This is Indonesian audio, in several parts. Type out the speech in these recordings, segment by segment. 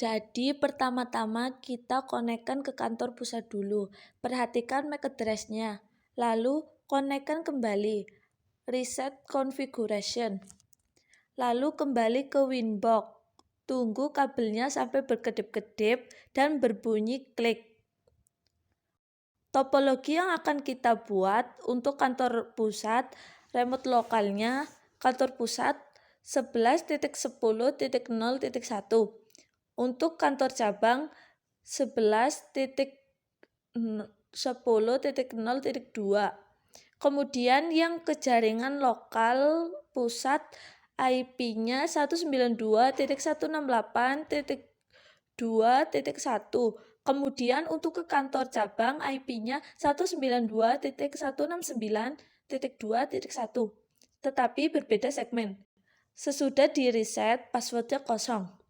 Jadi pertama-tama kita konekkan ke kantor pusat dulu. Perhatikan MAC address-nya. Lalu konekkan kembali. Reset configuration. Lalu kembali ke Winbox. Tunggu kabelnya sampai berkedip-kedip dan berbunyi klik. Topologi yang akan kita buat untuk kantor pusat, remote lokalnya kantor pusat 11.10.0.1. Untuk kantor cabang 11.10.0.2. Kemudian yang ke jaringan lokal pusat IP-nya 192.168.2.1. Kemudian untuk ke kantor cabang IP-nya 192.169.2.1. Tetapi berbeda segmen. Sesudah di reset, passwordnya kosong.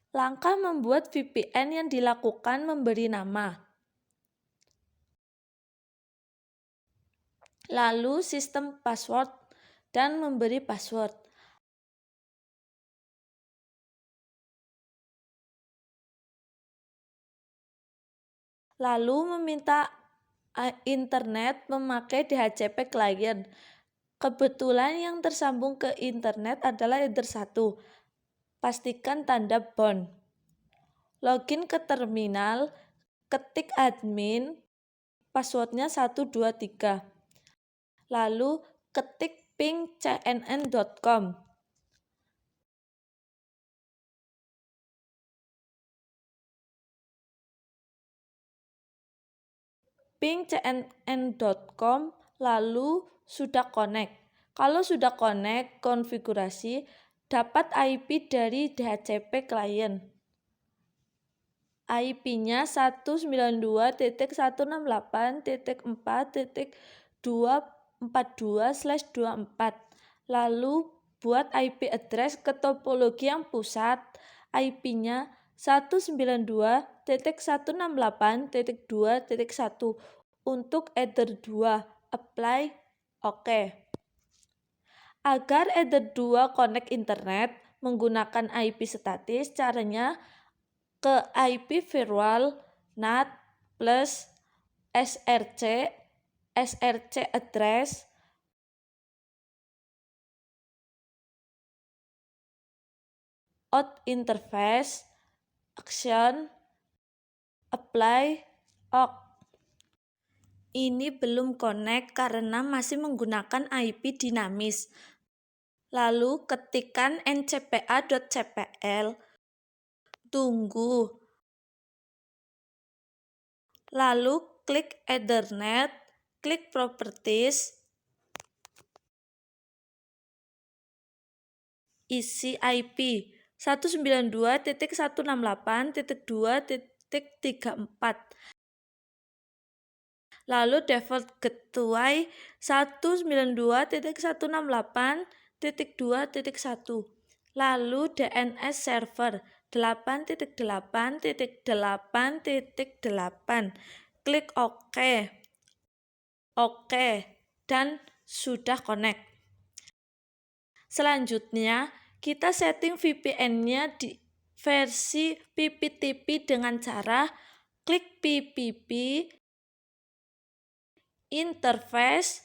Langkah membuat VPN yang dilakukan memberi nama. Lalu sistem password dan memberi password. Lalu meminta internet memakai DHCP client. Kebetulan yang tersambung ke internet adalah Ether 1. Pastikan tanda bond. Login ke terminal, ketik admin, passwordnya 123. Lalu ketik ping cnn.com. Ping cnn.com, lalu sudah connect. Kalau sudah connect, konfigurasi, dapat IP dari DHCP client. IP-nya 192.168.4.242/24. Lalu buat IP address ke topologi yang pusat, IP-nya 192.168.2.1. Untuk Ether 2, apply, oke. Agar Ether 2 connect internet menggunakan IP statis, caranya ke IP firewall NAT plus SRC address, out interface, action, apply, OK. Ini belum connect karena masih menggunakan IP dinamis. Lalu ketikkan ncpa.cpl. Tunggu. Lalu klik Ethernet, klik Properties, isi IP 192.168.2.34. Lalu default gateway 192.168.2.1. Lalu DNS server 8.8.8.8. Klik OK. OK, dan sudah connect. Selanjutnya, kita setting VPN-nya di versi PPTP dengan cara klik PPP, interface,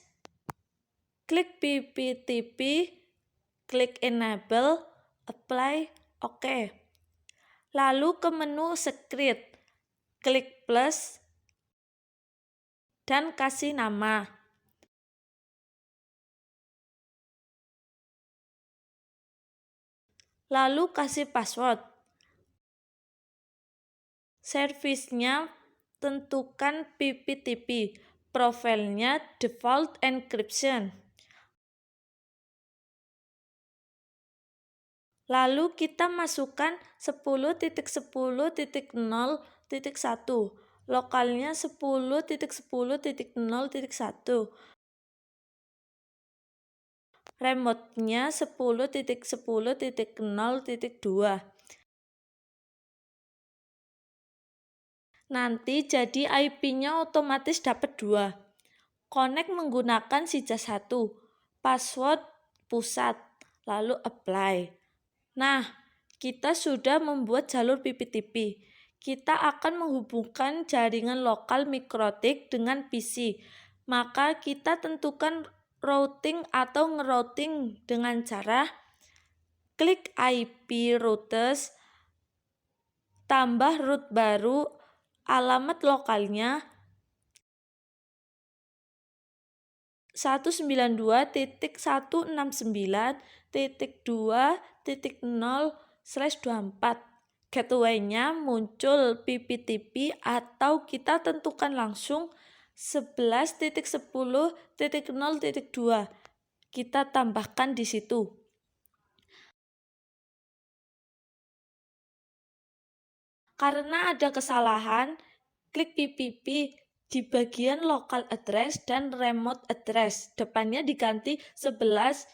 klik PPTP, klik enable, apply, OK. Lalu ke menu script, klik plus, dan kasih nama. Lalu kasih password. Servisnya tentukan PPTP. Profilnya default encryption. Lalu kita masukkan 10.10.0.1. Lokalnya 10.10.0.1. Remote-nya 10.10.0.2. Nanti jadi IP-nya otomatis dapat 2. Connect menggunakan SIJA 1. Password pusat, lalu apply. Nah, kita sudah membuat jalur PPTP. Kita akan menghubungkan jaringan lokal mikrotik dengan PC. Maka kita tentukan routing atau ngerouting dengan cara klik IP routes, tambah root baru, alamat lokalnya 192.169.2.0/24. Gateway-nya muncul PPTP atau kita tentukan langsung 11.10.0.2. Kita tambahkan di situ. Karena ada kesalahan, klik PPP di bagian local address dan remote address. Depannya diganti 11,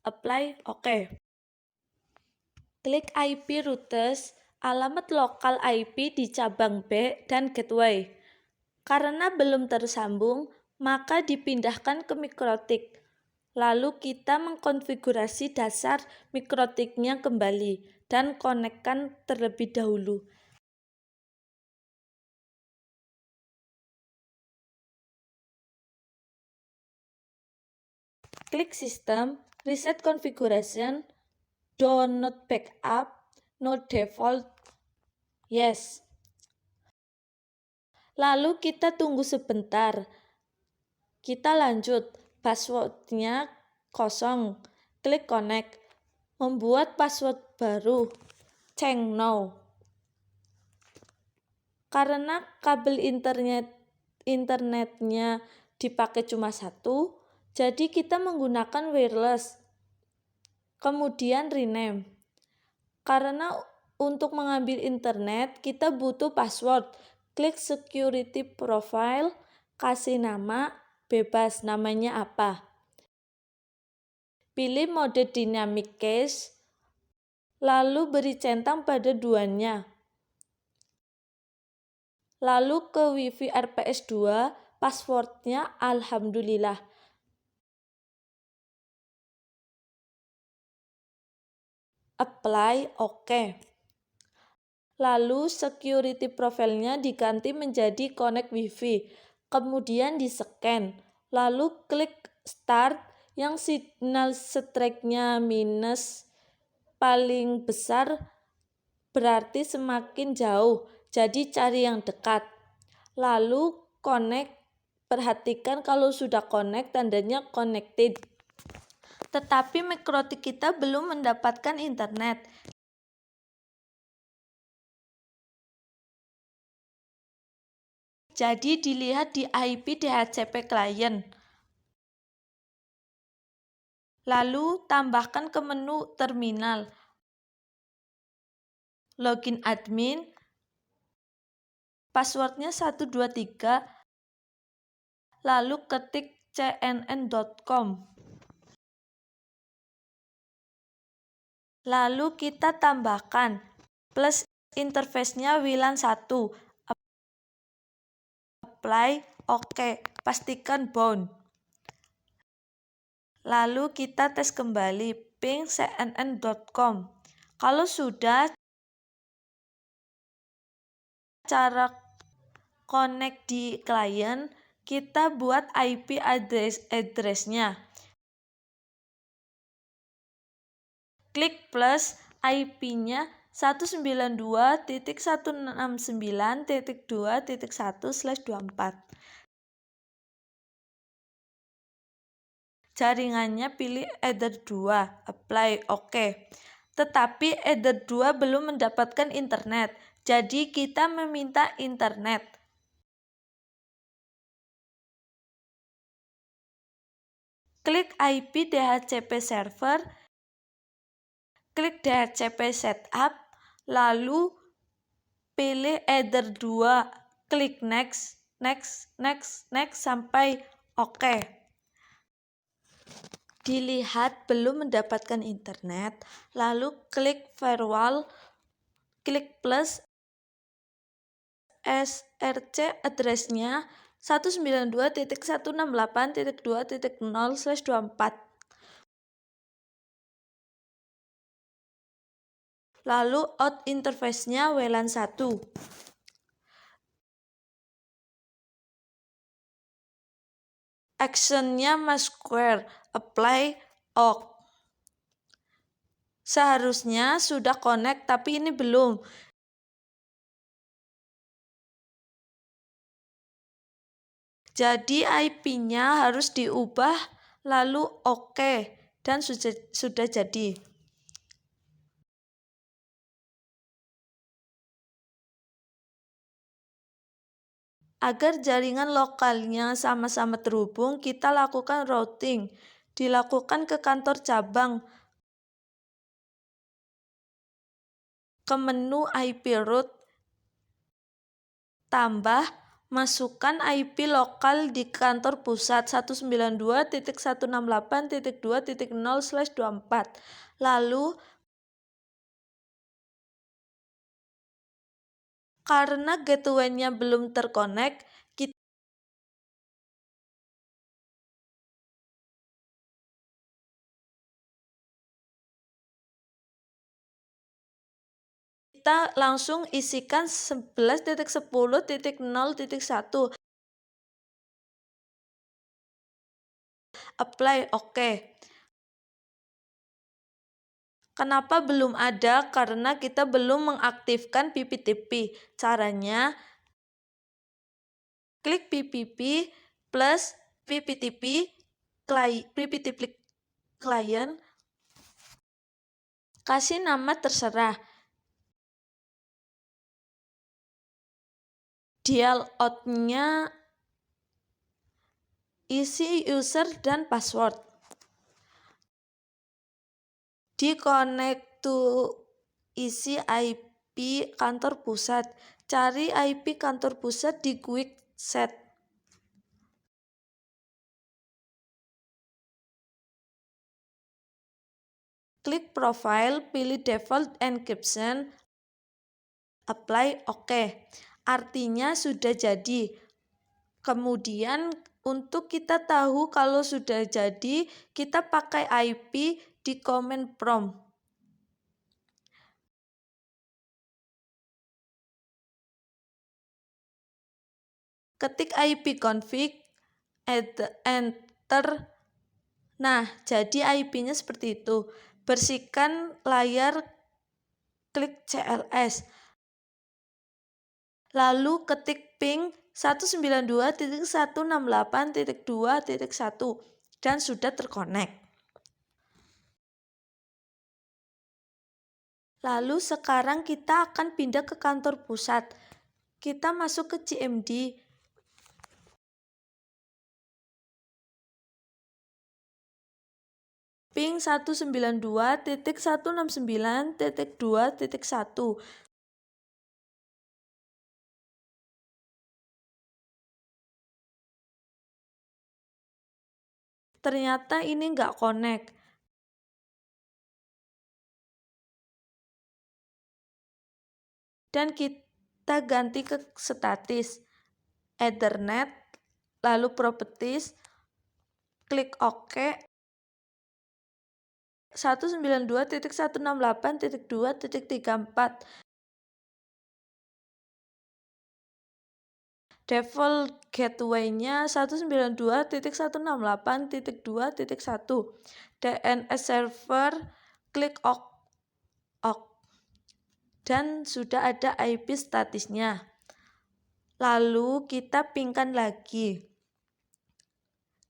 apply, oke. Klik IP routes, alamat lokal IP di cabang B dan gateway. Karena belum tersambung, maka dipindahkan ke mikrotik. Lalu kita mengkonfigurasi dasar mikrotiknya kembali dan konekkan terlebih dahulu. Klik System, Reset Configuration, Do Not Backup, No Default, Yes. Lalu kita tunggu sebentar. Kita lanjut, passwordnya kosong. Klik Connect, membuat password baru. Change Now. Karena kabel internetnya dipakai cuma satu, jadi kita menggunakan wireless. Kemudian rename. Karena untuk mengambil internet kita butuh password. Klik security profile, kasih nama, bebas namanya apa. Pilih mode dynamic cache, lalu beri centang pada duanya. Lalu ke Wi-Fi RPS 2, passwordnya Alhamdulillah. Apply, oke. Lalu security profile-nya diganti menjadi connect Wi-Fi. Kemudian di-scan. Lalu klik start yang signal strength-nya minus paling besar berarti semakin jauh. Jadi cari yang dekat. Lalu connect. Perhatikan kalau sudah connect tandanya connected. Tetapi mikrotik kita belum mendapatkan internet. Jadi dilihat di IP DHCP client. Lalu tambahkan ke menu terminal. Login admin. Passwordnya 123. Lalu ketik cnn.com. Lalu kita tambahkan plus interface-nya WLAN 1. Apply, oke. Pastikan bound. Lalu kita tes kembali ping cnn.com. Kalau sudah, cara connect di klien, kita buat IP address-nya. Klik plus IP-nya 192.169.2.1/24. Jaringannya pilih Ether 2, apply, oke. Tetapi Ether 2 belum mendapatkan internet, jadi kita meminta internet. Klik IP DHCP server, klik DHCP setup, lalu pilih Ether 2, klik next, sampai oke. Dilihat belum mendapatkan internet, lalu klik firewall, klik plus SRC address-nya 192.168.2.0/24. Lalu out interface-nya WLAN 1. Action-nya MaskSquare, apply awk. Seharusnya sudah connect, tapi ini belum. Jadi IP-nya harus diubah, lalu oke, dan sudah jadi. Agar jaringan lokalnya sama-sama terhubung, kita lakukan routing. Dilakukan ke kantor cabang, ke menu IP route, tambah, masukkan IP lokal di kantor pusat 192.168.2.0/24. Lalu, karena gateway-nya belum terkonek, kita langsung isikan 11.10.0.1. Apply oke. Kenapa belum ada? Karena kita belum mengaktifkan PPTP. Caranya, klik PPP plus PPTP client, kasih nama terserah. Dial out-nya isi user dan password. Di connect to isi IP kantor pusat. Cari IP kantor pusat di quick set. Klik profile, pilih default encryption, apply oke. Artinya sudah jadi. Kemudian untuk kita tahu kalau sudah jadi, kita pakai IP di command prompt. Ketik IP config, enter. Nah, jadi IP-nya seperti itu. Bersihkan layar, klik CLS. Lalu ketik ping 192.168.2.1 dan sudah terkonek. Lalu sekarang kita akan pindah ke kantor pusat. Kita masuk ke CMD. Ping 192.169.2.1. Ternyata ini nggak connect. Dan kita ganti ke statis. Ethernet, lalu properties, klik OK. 192.168.2.34. Default gateway-nya 192.168.2.1. DNS server, klik OK. Dan sudah ada IP statisnya. Lalu kita pingkan lagi.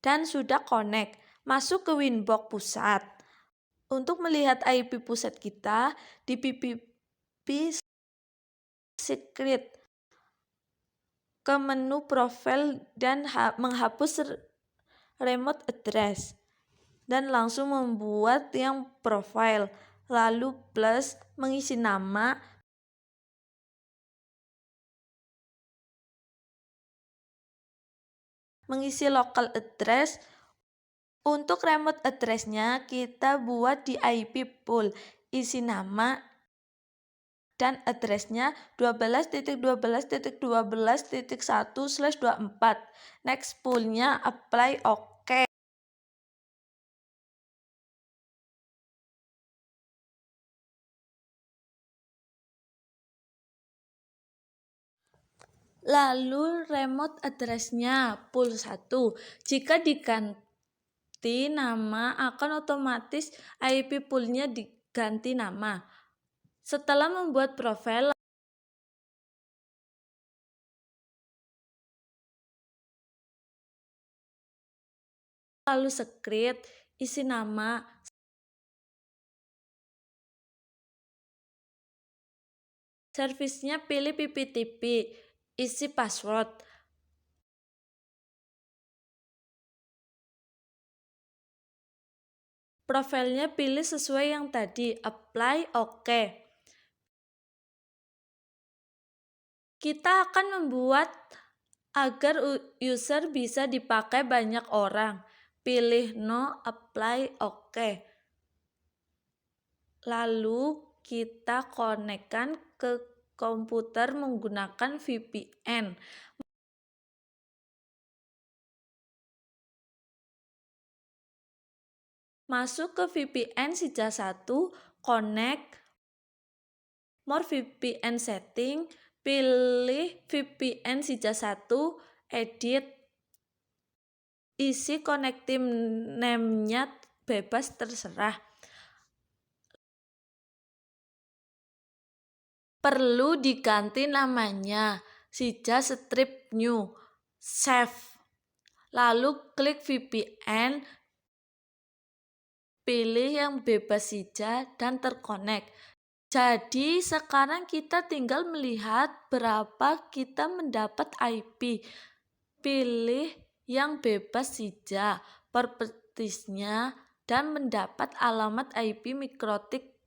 Dan sudah connect. Masuk ke Winbox pusat. Untuk melihat IP pusat kita, di PPP secret, ke menu profile dan menghapus remote address. Dan langsung membuat yang profile. Lalu plus mengisi nama, mengisi local address. Untuk remote address-nya kita buat di IP pool. Isi nama dan address-nya 12.12.12.1/24. Next pool-nya apply OK. Lalu remote address-nya pool 1. Jika diganti nama akan otomatis IP pool-nya diganti nama. Setelah membuat profil, lalu script, isi nama, servisnya pilih PPTP, isi password. Profilnya pilih sesuai yang tadi, apply, oke. Kita akan membuat agar user bisa dipakai banyak orang. Pilih no, apply, oke. Lalu kita konekkan ke komputer menggunakan VPN. Masuk ke VPN Sija 1, connect, more VPN setting, pilih VPN Sija 1, edit, isi connecting name-nya bebas terserah. Perlu diganti namanya, Sija Strip New, save. Lalu klik VPN, pilih yang bebas Sija dan terkonek. Jadi sekarang kita tinggal melihat berapa kita mendapat IP. Pilih yang bebas Sija, propertiesnya, dan mendapat alamat IP Mikrotik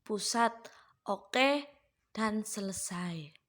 pusat. Oke, dan selesai.